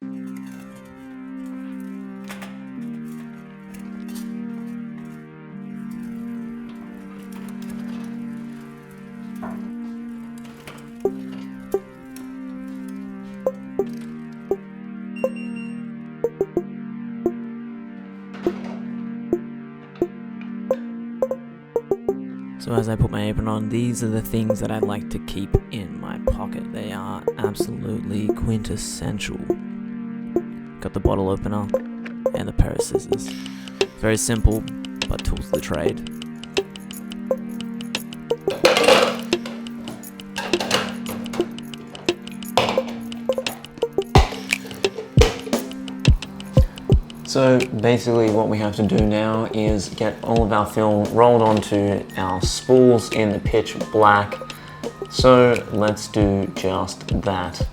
So as I put my apron on, these are the things that I'd like to keep in my pocket. They are absolutely quintessential. Got the bottle opener and a pair of scissors. Very simple, but tools of the trade. So basically what we have to do now is get all of our film rolled onto our spools in the pitch black. So let's do just that.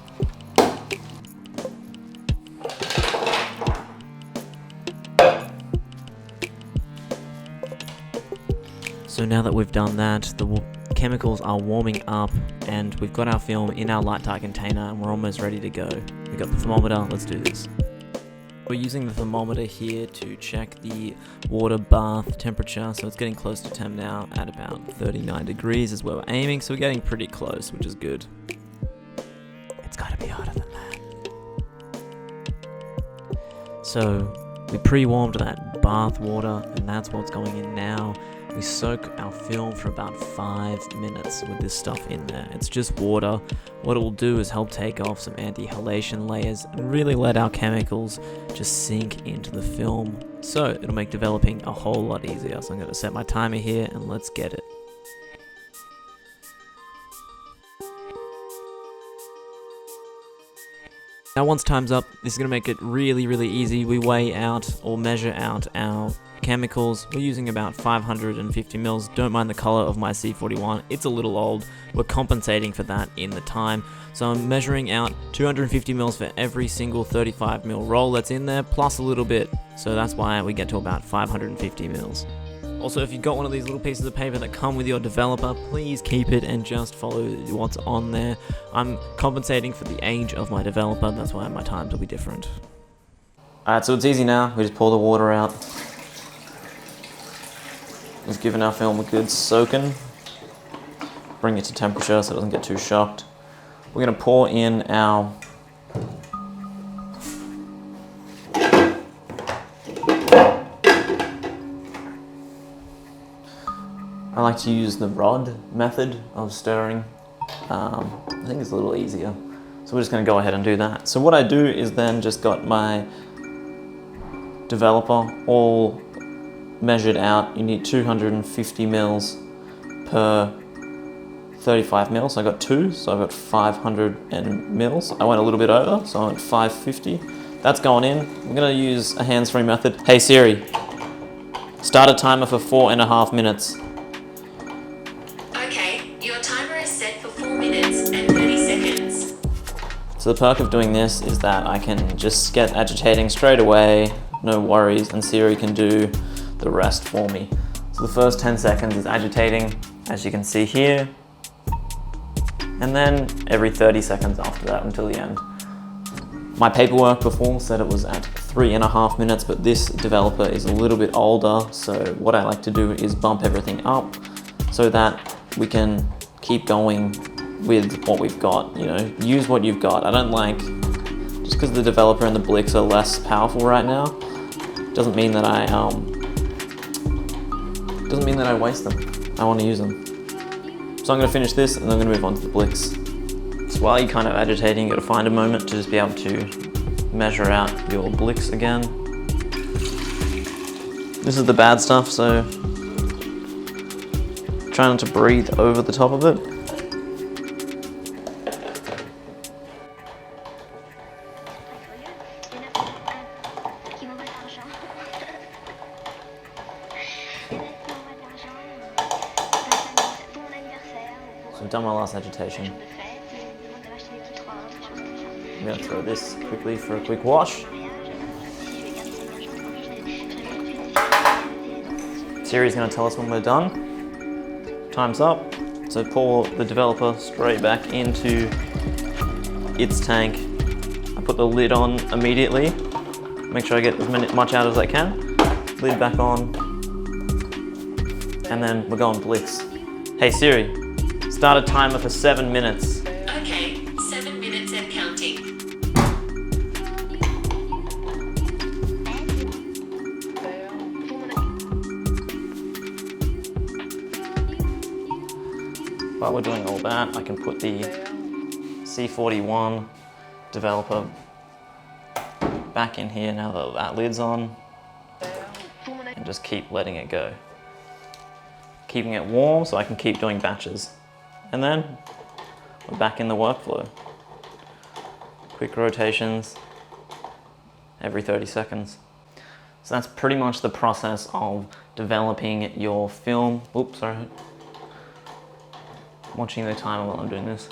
So now that we've done that, the chemicals are warming up and we've got our film in our light tight container and we're almost ready to go. We've got the thermometer, let's do this. We're using the thermometer here to check the water bath temperature, so it's getting close to temp now at about 39 degrees is where we're aiming, so we're getting pretty close, which is good. It's gotta be hotter than that. So we pre-warmed that bath water and that's what's going in now. We soak our film for about 5 minutes with this stuff in there. It's just water. What it will do is help take off some anti-halation layers and really let our chemicals just sink into the film. So it'll make developing a whole lot easier. So I'm going to set my timer here and let's get it. Now once time's up, this is going to make it really, really easy. We weigh out or measure out our chemicals. We're using about 550 mils. Don't mind the color of my C41. It's a little old. We're compensating for that in the time. So I'm measuring out 250 mils for every single 35 mil roll that's in there, plus a little bit. So that's why we get to about 550 mils. Also, if you've got one of these little pieces of paper that come with your developer, please keep it and just follow what's on there. I'm compensating for the age of my developer, that's why my times will be different. Alright, so it's easy now. We just pour the water out. Just giving our film a good soaking. Bring it to temperature so it doesn't get too shocked. We're going to pour in our I like to use the rod method of stirring. I think it's a little easier. So we're just going to go ahead and do that. So what I do is then just got my developer all measured out. You need 250 mils per 35 mils. So I got 2, so I've got 500 mils. I went a little bit over, so I went 550. That's going in. I'm going to use a hands-free method. Hey Siri, start a timer for 4.5 minutes. So the perk of doing this is that I can just get agitating straight away, no worries, and Siri can do the rest for me. So the first 10 seconds is agitating, as you can see here, and then every 30 seconds after that until the end. My paperwork before said it was at 3.5 minutes, but this developer is a little bit older, so what I like to do is bump everything up so that we can keep going with what we've got, you know, use what you've got. I don't like, just because the developer and the Blix are less powerful right now, doesn't mean that I waste them. I want to use them. So I'm going to finish this and then I'm going to move on to the Blix. So while you're kind of agitating, you've got to find a moment to just be able to measure out your Blix again. This is the bad stuff, so try not to breathe over the top of it. So I've done my last agitation. I'm going to throw this quickly for a quick wash. Siri's going to tell us when we're done. Time's up. So pour the developer straight back into its tank I put the lid on immediately. Make sure I get as much out as I can. Lid back on. And then we're going Blix. Hey Siri, start a timer for 7 minutes. Okay, 7 minutes and counting. While we're doing all that, I can put the C41 developer back in here now that that lid's on, and just keep letting it go. Keeping it warm so I can keep doing batches. And then we're back in the workflow. Quick rotations every 30 seconds. So that's pretty much the process of developing your film. Oops, sorry. Watching the timer while I'm doing this.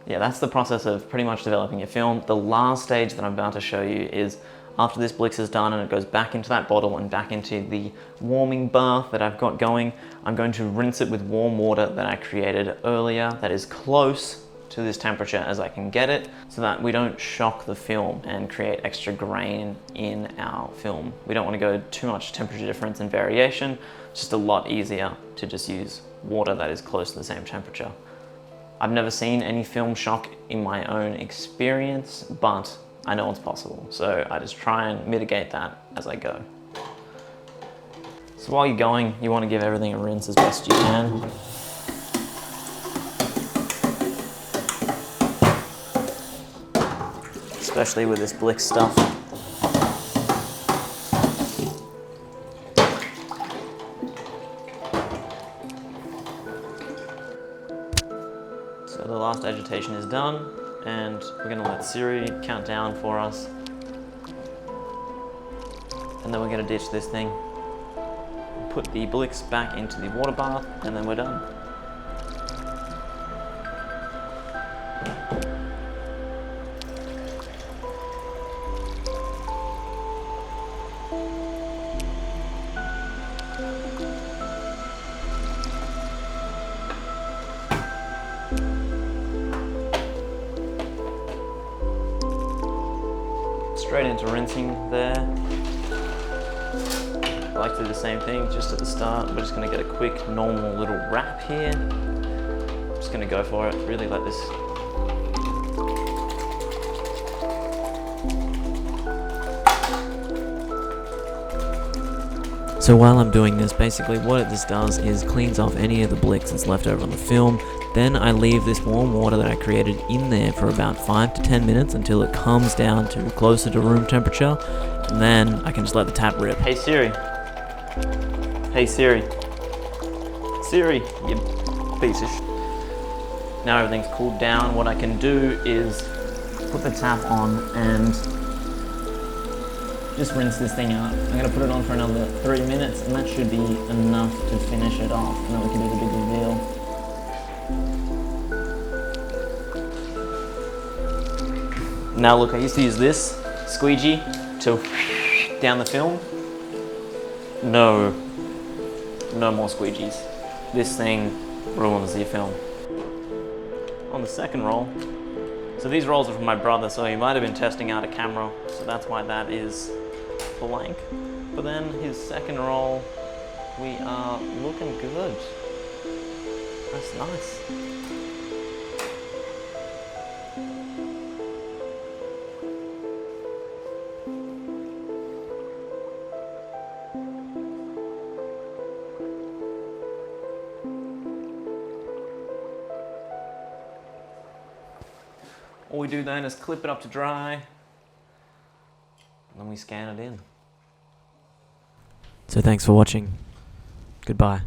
Yeah, that's the process of pretty much developing your film. The last stage that I'm about to show you is after this Blix is done and it goes back into that bottle and back into the warming bath that I've got going, I'm going to rinse it with warm water that I created earlier that is close to this temperature as I can get it, so that we don't shock the film and create extra grain in our film. We don't want to go too much temperature difference and variation. It's just a lot easier to just use water that is close to the same temperature. I've never seen any film shock in my own experience, but I know it's possible. So I just try and mitigate that as I go. So while you're going, you want to give everything a rinse as best you can. Especially with this Blix stuff. So the last agitation is done, and we're going to let Siri count down for us. And then we're going to ditch this thing, put the Blix back into the water bath, and then we're done. Straight into rinsing there. I like to do the same thing just at the start. We're just going to get a quick normal little wrap here. Just going to go for it, really let this. So while I'm doing this, basically what this does is cleans off any of the Blix that's left over on the film. Then I leave this warm water that I created in there for about 5 to 10 minutes until it calms down to closer to room temperature. And then I can just let the tap rip. Hey Siri. Hey Siri. Siri, you piece of shit. Now everything's cooled down, what I can do is put the tap on and just rinse this thing out. I'm gonna put it on for another 3 minutes, and that should be enough to finish it off, and then we can do the big reveal. Now look, I used to use this squeegee to down the film. No more squeegees. This thing ruins the film. On the second roll, so these rolls are from my brother, so he might have been testing out a camera, so that's why that is blank. But then his second roll, we are looking good. That's nice. All we do then is clip it up to dry, and then we scan it in. So thanks for watching. Goodbye.